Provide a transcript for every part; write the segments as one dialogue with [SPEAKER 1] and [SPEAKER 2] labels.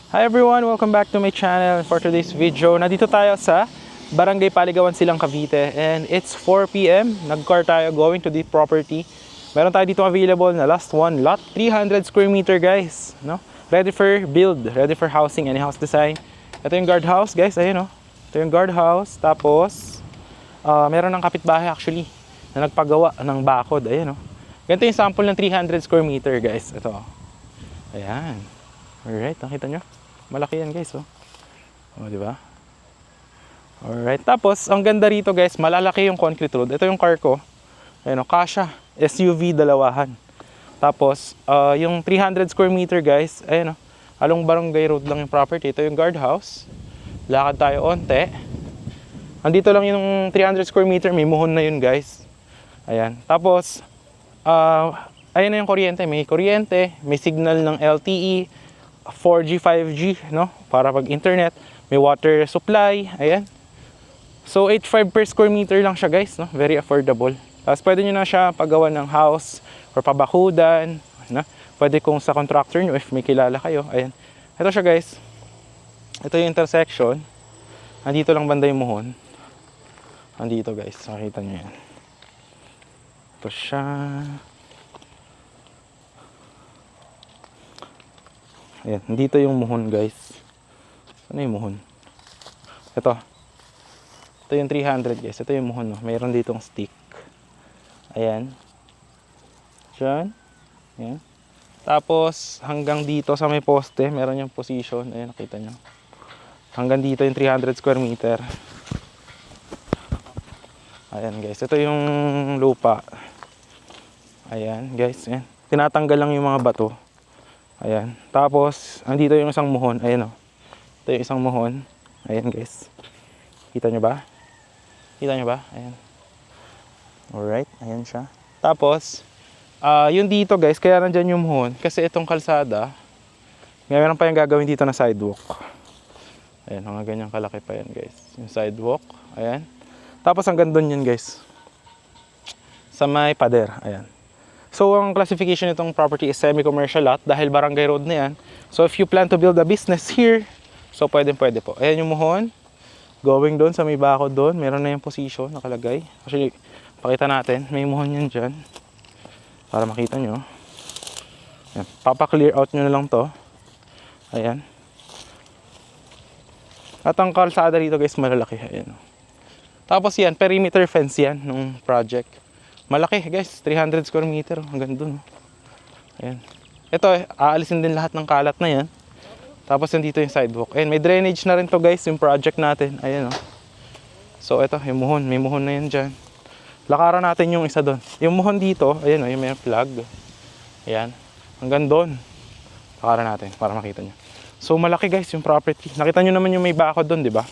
[SPEAKER 1] Hi everyone! Welcome back to my channel. For today's video, nandito tayo sa Barangay Paligawan Silang, Cavite. And it's 4 p.m. Nag-car tayo going to the property. Meron tayo dito available na last one, lot 300 square meter guys. No? Ready for build, ready for housing, any house design. Ito yung guardhouse guys, ayun no? Ito yung guardhouse. Tapos, meron ng kapitbahay actually na nagpagawa ng bakod. Ayun no? Ganito yung sample ng 300 square meter guys. Ito. Ayan. Alright, nakita nyo? Malaki yan guys, oh. Oh, di ba? Alright, tapos ang ganda rito guys, malalaki yung concrete road. Ito yung car ko. Ayun, oh, kasha. SUV dalawahan. Tapos, yung 300 square meter guys, ayun, oh, along Barangay Road lang yung property. Ito yung guardhouse. Lakad tayo onte. Andito lang yung 300 square meter, may muhon na yun guys. Ayan. Tapos, ayun na yung kuryente. May kuryente, may signal ng LTE, 4G, 5G, no? Para pag internet, may water supply, ayan. So 8.5 per square meter lang siya guys, no? Very affordable. Tapos pwede nyo na siya paggawa ng house or pabakudan, no? Pwede kung sa contractor nyo if may kilala kayo, ayan. Ito siya guys. Ito yung intersection. Andito lang banda yung muhon. Andito guys, makita nyo yan. Ito siya. Ayan, dito yung muhon guys. Ano yung muhon? Ito. Ito yung 300 guys. Ito yung muhon. No? Mayroon ditong stick. Ayan. Diyan. Ayan. Tapos hanggang dito sa may poste, meron yung position. Ayan, nakita nyo. Hanggang dito yung 300 square meter. Ayan guys. Ito yung lupa. Ayan guys. Ayan. Tinatanggal lang yung mga bato. Ayan. Tapos, andito yung isang muhon. Ayan o. Ito yung isang muhon. Ayan guys. Kita nyo ba? Kita nyo ba? Ayan. Alright. Ayan siya. Tapos, yung dito guys, kaya nandyan yung muhon. Kasi itong kalsada, meron pa yung gagawin dito na sidewalk. Ayan. Mga ganyang kalaki pa yan guys. Yung sidewalk. Ayan. Tapos, hanggang doon yan guys. Sa may pader. Ayan. So, ang classification nitong property is semi-commercial lot dahil barangay road na yan. So, if you plan to build a business here, so pwede po. Ayan yung muhon. Going doon sa may bakod doon. Meron na yung position nakalagay. Actually, pakita natin. May muhon yan dyan. Para makita nyo. Ayan. Papa-clear out nyo na lang to. Ayan. At ang kalsada dito guys, malalaki. Ayan. Tapos yan, perimeter fence yan nung project. Malaki guys, 300 square meter hanggang dun. Ayan. Ito, aalisin din lahat ng kalat na yan. Tapos nandito yung sidewalk. Ayan, may drainage na rin to guys, yung project natin. Ayan o. So ito, yung muhon. May muhon na yan dyan. Lakaran natin yung isa doon. Yung muhon dito, ayan o, yung may flag. Ayan. Hanggang doon. Lakaran natin para makita nyo. So malaki guys yung property. Nakita nyo naman yung may bakod doon, di ba?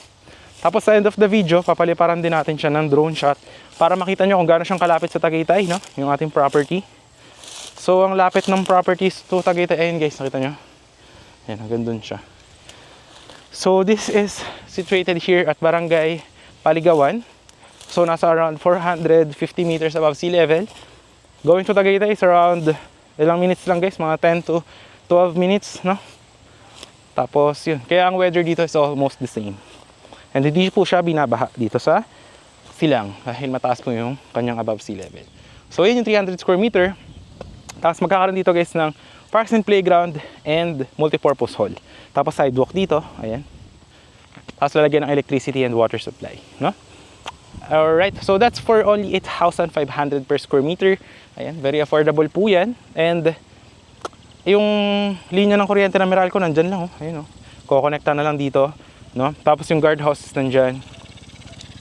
[SPEAKER 1] Tapos sa end of the video, papaliparan din natin siya ng drone shot para makita nyo kung gaano siyang kalapit sa Tagaytay, no? Yung ating property. So, ang lapit ng properties to Tagaytay, ayun guys, nakita nyo? Ayan, hanggang dun siya. So, this is situated here at Barangay Paligawan. So, nasa around 450 meters above sea level. Going to Tagaytay is around, ilang minutes lang guys, mga 10 to 12 minutes, no? Tapos, yun. Kaya ang weather dito is almost the same. And hindi po siya binabaha dito sa silang dahil mataas po yung kanyang above sea level. So yun yung 300 square meter. Tapos magkakaroon dito guys ng parks and playground and multipurpose hall. Tapos sidewalk dito, ayan. Tapos lalagyan ng electricity and water supply, no? Alright, so that's for only 8,500 per square meter. Ayan, very affordable po yan. And yung linya ng kuryente na Meralco nandyan lang, oh. Ayun, oh. Kukonekta na lang dito. No? Tapos yung guardhouse is nandyan.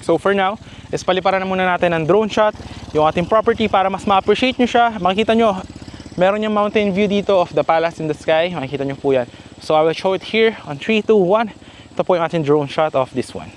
[SPEAKER 1] So for now, is paliparan na muna natin ng drone shot yung ating property para mas ma-appreciate nyo siya. Makikita nyo, meron yung mountain view dito of the palace in the sky. Makikita nyo po yan. So I will show it here on 3, 2, 1. Ito po yung ating drone shot of this one.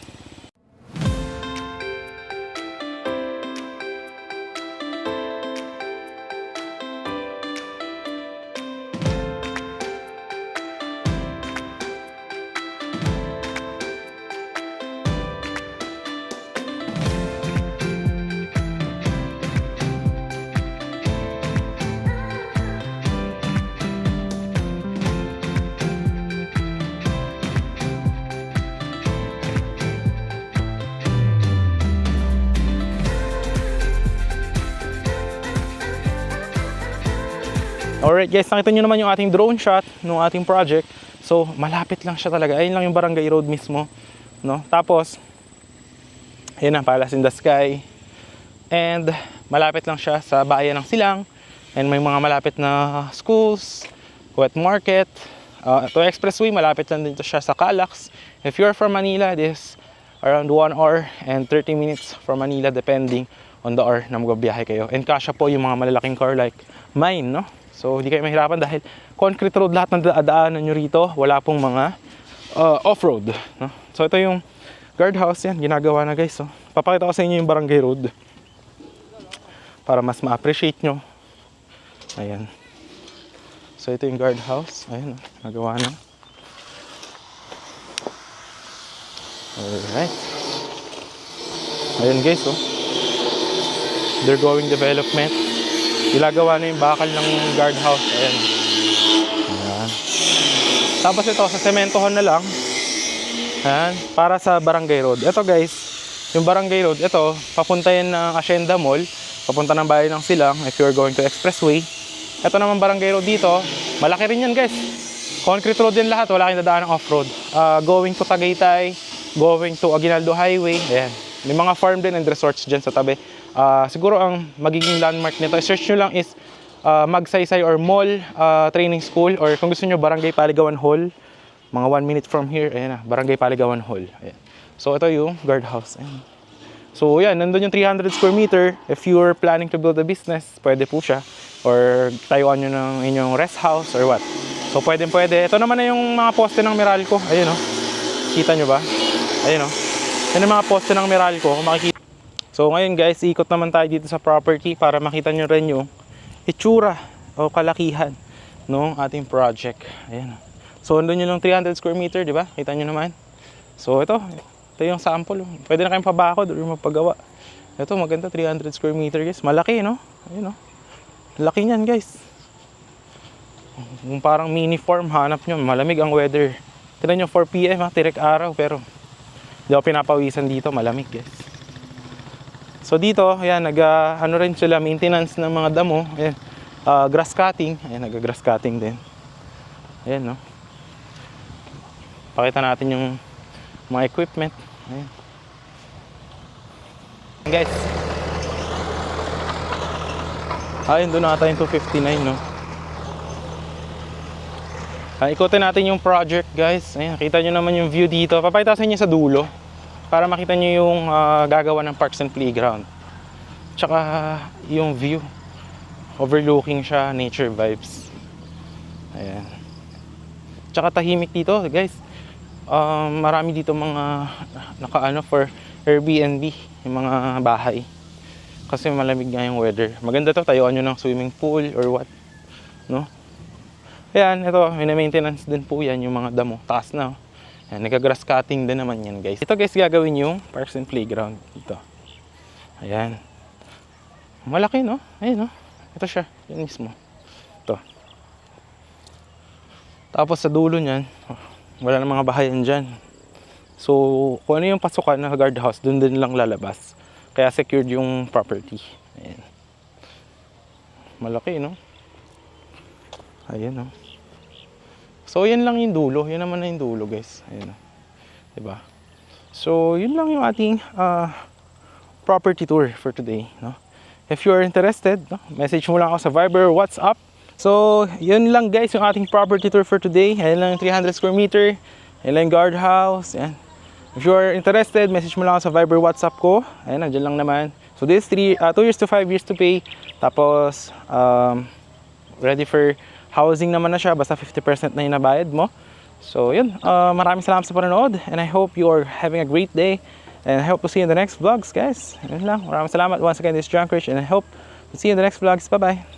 [SPEAKER 1] Alright guys, nakita nyo naman yung ating drone shot ng ating project. So, malapit lang siya talaga. Ayun lang yung Barangay Road mismo. No? Tapos, ayun na, Palace in the Sky. And, malapit lang siya sa bayan ng Silang. And may mga malapit na schools, wet market. To expressway, malapit lang dito siya sa Calax. If you're from Manila, this around 1 hour and 30 minutes from Manila depending on the hour na magbabiyahe kayo. And kasya po yung mga malalaking car like mine, no? So, hindi kayo mahirapan dahil concrete road lahat ng daanan nyo rito. Wala pong mga off-road, no? So, ito yung guardhouse yan. Ginagawa na guys. So, papakita ko sa inyo yung Barangay Road para mas ma-appreciate nyo. Ayan. So, ito yung guardhouse. Ayan, nagawa na. Alright. Ayan guys, oh. They're going development. Ilagawa na yung bakal ng guardhouse. Ayan. Ayan. Tapos ito, sa sementohan na lang. Ayan. Para sa Barangay Road. Ito guys, yung Barangay Road, ito, papunta yan ng Hacienda Mall. Papunta ng bayan ng Silang if you're going to expressway. Ito naman Barangay Road dito. Malaki rin yan guys. Concrete road din lahat. Wala kayong dadaan ng off-road. Going to Tagaytay. Going to Aguinaldo Highway. Ayan. May mga farm din and resorts dyan sa tabi. Siguro ang magiging landmark nito, search nyo lang is Magsaysay or Mall Training School, or kung gusto nyo Barangay Paligawan Hall, mga 1 minute from here. Ayan na, Barangay Paligawan Hall. Ayan. So ito yung guardhouse. Ayan. So yan, nandun yung 300 square meter. If you're planning to build a business, pwede po siya, or tayuan nyo ng inyong rest house or what. So pwede. Ito naman na yung mga poste ng Meralco. Ayun o, kita nyo ba? Ayun o, yan yung mga poste ng Meralco, kung makikita. So ngayon guys, ikot naman tayo dito sa property para makita nyo rin yung itsura o kalakihan ng ating project. Ayan. So andun yun yung 300 square meter, di ba? Kita nyo naman. So ito yung sample. Pwede na kayong pabakod or magpagawa. Ito maganda, 300 square meter guys. Malaki, no? Ayun, no? Laki niyan guys. Yung parang mini farm, hanap nyo. Malamig ang weather. Tignan nyo, 4 PM ha, tirek araw. Pero di ako pinapawisan dito, malamig guys. So dito, ayan, ano rin sila, maintenance ng mga damo. Ayan, grass cutting. Ayan, grass cutting din. Ayan, no? Pakita natin yung mga equipment. Ayan. Guys. Ayun, doon nata yung 259, no? Ikutin natin yung project, guys. Ayan, kita nyo naman yung view dito. Papakita sa inyo sa dulo para makita nyo yung gagawa ng parks and playground. Tsaka yung view. Overlooking siya, nature vibes. Ayan. Tsaka tahimik dito, guys. Marami dito mga nakaano for Airbnb, yung mga bahay. Kasi malamig nga yung weather. Maganda to, tayuan nyo ng swimming pool or what, no? Ayan, ito, may maintenance din po yan, yung mga damo. Taas na, oh. Ayan, nag-grass cutting din naman yan, guys. Ito, guys, gagawin yung parks and playground dito. Ayan. Malaki, no? Ayan, no? Ito siya, yan mismo. Ito. Tapos sa dulo niyan, wala na mga bahayan dyan. So, kung ano yung pasukan ng guardhouse, dun din lang lalabas. Kaya secured yung property. Ayan. Malaki, no? Ayan, no? So, yan lang yung dulo. Yan naman na yung dulo, guys. Ayan, no? Diba? So, yun lang yung ating property tour for today, no? If you are interested, no, message mo lang ako sa Viber, WhatsApp. So, yun lang guys yung ating property tour for today. Ayan lang yung 300 square meter. Ayan lang yung guardhouse. Ayan. If you are interested, message mo lang ako sa Viber, WhatsApp ko. Ayan, nandiyan lang naman. So, this 2 years to 5 years to pay. Tapos, ready for housing naman na siya. Basta 50% na yung nabayad mo. So, yun. Maraming salamat sa panonood. And I hope you are having a great day. And I hope to see you in the next vlogs, guys. Yun lang. Maraming salamat. Once again, this is John Krish. And I hope to see you in the next vlogs. Bye-bye.